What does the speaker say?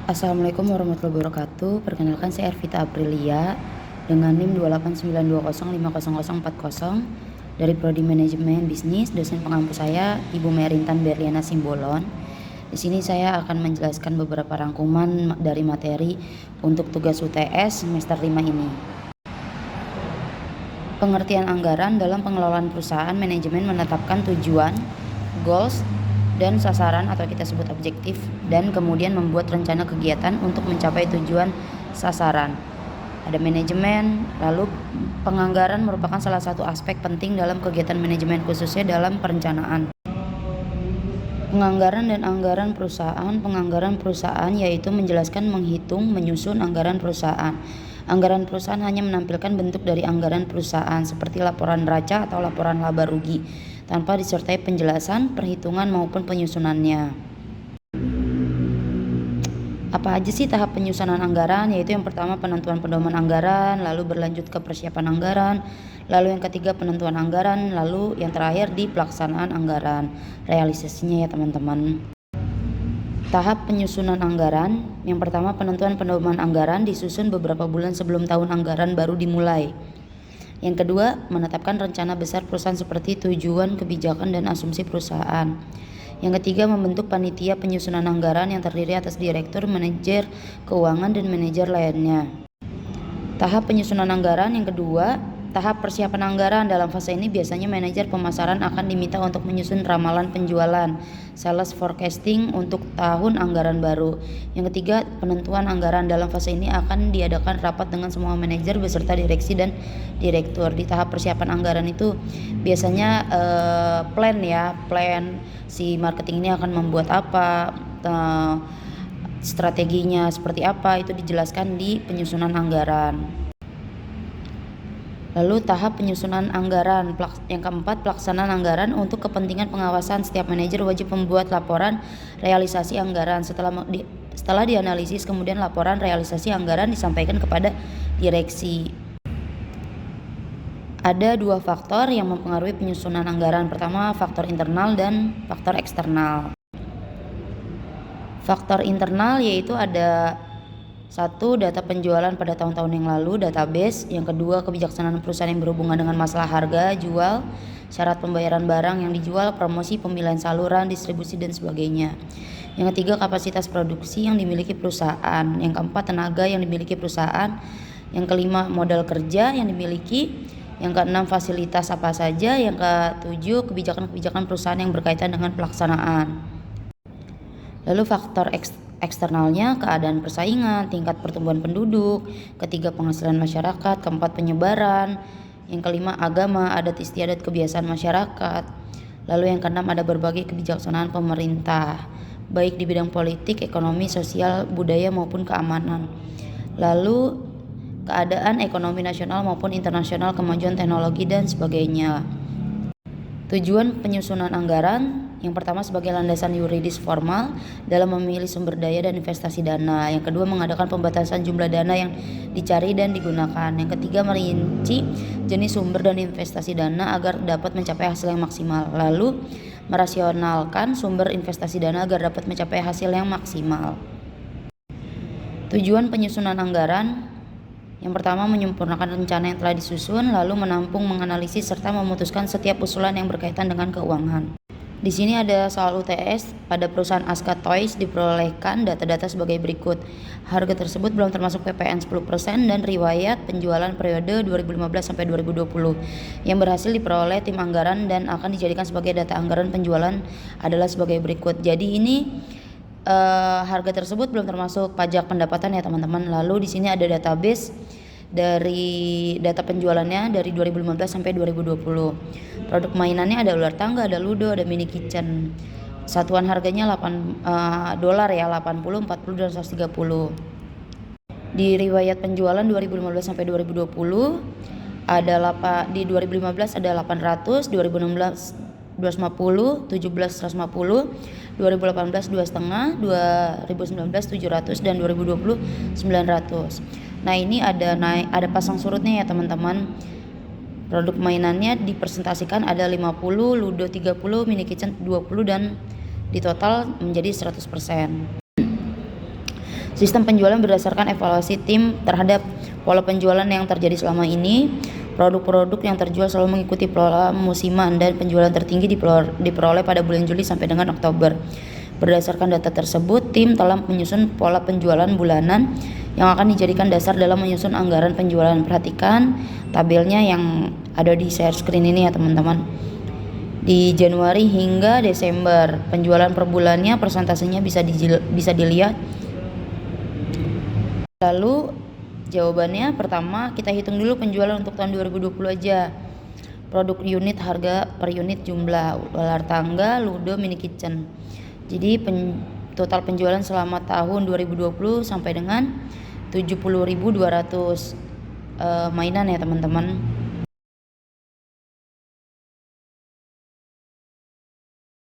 Assalamualaikum warahmatullahi wabarakatuh. Perkenalkan saya Ervita Aprilia dengan NIM 28920500040 dari Prodi Manajemen Bisnis. Dosen pengampu saya Ibu Merintan Berliana Simbolon. Di sini saya akan menjelaskan beberapa rangkuman dari materi untuk tugas UTS semester 5 ini. Pengertian anggaran dalam pengelolaan perusahaan. Manajemen menetapkan tujuan, goals, dan sasaran atau kita sebut objektif, dan kemudian membuat rencana kegiatan untuk mencapai tujuan sasaran. Ada manajemen, lalu penganggaran merupakan salah satu aspek penting dalam kegiatan manajemen, khususnya dalam perencanaan. Penganggaran dan anggaran perusahaan. Penganggaran perusahaan yaitu menjelaskan, menghitung, menyusun anggaran perusahaan. Anggaran perusahaan hanya menampilkan bentuk dari anggaran perusahaan seperti laporan neraca atau laporan laba rugi, tanpa disertai penjelasan, perhitungan maupun penyusunannya. Apa aja sih tahap penyusunan anggaran? Yaitu yang pertama penentuan pedoman anggaran, lalu berlanjut ke persiapan anggaran, lalu yang ketiga penentuan anggaran, lalu yang terakhir di pelaksanaan anggaran, realisasinya ya teman-teman. Tahap penyusunan anggaran. Yang pertama penentuan pedoman anggaran disusun beberapa bulan sebelum tahun anggaran baru dimulai. Yang kedua, menetapkan rencana besar perusahaan seperti tujuan, kebijakan, dan asumsi perusahaan. Yang ketiga, membentuk panitia penyusunan anggaran yang terdiri atas direktur, manajer keuangan, dan manajer lainnya. Tahap penyusunan anggaran yang kedua, tahap persiapan anggaran. Dalam fase ini biasanya manajer pemasaran akan diminta untuk menyusun ramalan penjualan, sales forecasting untuk tahun anggaran baru. Yang ketiga, penentuan anggaran. Dalam fase ini akan diadakan rapat dengan semua manajer beserta direksi dan direktur. Di tahap persiapan anggaran itu biasanya plan si marketing ini akan membuat apa, strateginya seperti apa, itu dijelaskan di penyusunan anggaran. Lalu tahap penyusunan anggaran. Yang keempat, pelaksanaan anggaran. Untuk kepentingan pengawasan, setiap manajer wajib membuat laporan realisasi anggaran. Setelah dianalisis, kemudian laporan realisasi anggaran disampaikan kepada direksi. Ada dua faktor yang mempengaruhi penyusunan anggaran. Pertama, faktor internal dan faktor eksternal. Faktor internal yaitu ada satu, data penjualan pada tahun-tahun yang lalu, database. Yang kedua, kebijaksanaan perusahaan yang berhubungan dengan masalah harga, jual, syarat pembayaran barang yang dijual, promosi, pemilihan saluran, distribusi, dan sebagainya. Yang ketiga, kapasitas produksi yang dimiliki perusahaan. Yang keempat, tenaga yang dimiliki perusahaan. Yang kelima, modal kerja yang dimiliki. Yang keenam, fasilitas apa saja. Yang ketujuh, kebijakan-kebijakan perusahaan yang berkaitan dengan pelaksanaan. Lalu faktor eksternalnya, keadaan persaingan, tingkat pertumbuhan penduduk. Ketiga, penghasilan masyarakat. Keempat, penyebaran. Yang kelima, agama, adat istiadat, kebiasaan masyarakat. Lalu yang keenam, ada berbagai kebijaksanaan pemerintah, baik di bidang politik, ekonomi, sosial, budaya maupun keamanan. Lalu keadaan ekonomi nasional maupun internasional, kemajuan teknologi, dan sebagainya. Tujuan penyusunan anggaran. Yang pertama, sebagai landasan yuridis formal dalam memilih sumber daya dan investasi dana. Yang kedua, mengadakan pembatasan jumlah dana yang dicari dan digunakan. Yang ketiga, merinci jenis sumber dan investasi dana agar dapat mencapai hasil yang maksimal. Lalu, merasionalkan sumber investasi dana agar dapat mencapai hasil yang maksimal. Tujuan penyusunan anggaran. Yang pertama, menyempurnakan rencana yang telah disusun, lalu menampung, menganalisis, serta memutuskan setiap usulan yang berkaitan dengan keuangan. Di sini ada soal UTS. Pada perusahaan Aska Toys diperolehkan data-data sebagai berikut. Harga tersebut belum termasuk PPN 10% dan riwayat penjualan periode 2015 sampai 2020 yang berhasil diperoleh tim anggaran dan akan dijadikan sebagai data anggaran penjualan adalah sebagai berikut. Jadi ini harga tersebut belum termasuk pajak pendapatan ya teman-teman. Lalu di sini ada database dari data penjualannya dari 2015 sampai 2020. Produk mainannya ada ular tangga, ada ludo, ada mini kitchen. Satuan harganya $8 ya, 80, 40, dan 130. Di riwayat penjualan 2015 sampai 2020 di 2015 ada 800, 2016 250, 17 150, 2018 2,5, 2019 700, dan 2020 900. Nah, ini ada pasang surutnya ya teman-teman. Produk mainannya dipresentasikan ada 50, ludo 30, mini kitchen 20, dan di total menjadi 100%. Sistem penjualan berdasarkan evaluasi tim terhadap pola penjualan yang terjadi selama ini. Produk-produk yang terjual selalu mengikuti pola musiman dan penjualan tertinggi diperoleh pada bulan Juli sampai dengan Oktober. Berdasarkan data tersebut, tim telah menyusun pola penjualan bulanan yang akan dijadikan dasar dalam menyusun anggaran penjualan. Perhatikan tabelnya yang ada di share screen ini ya teman-teman. Di Januari hingga Desember, penjualan per bulannya persentasenya bisa dilihat. Lalu jawabannya pertama kita hitung dulu penjualan untuk tahun 2020 aja. Produk unit, harga per unit, jumlah, ular tangga, ludo, mini kitchen. Jadi total penjualan selama tahun 2020 sampai dengan 70.200 mainan ya teman-teman.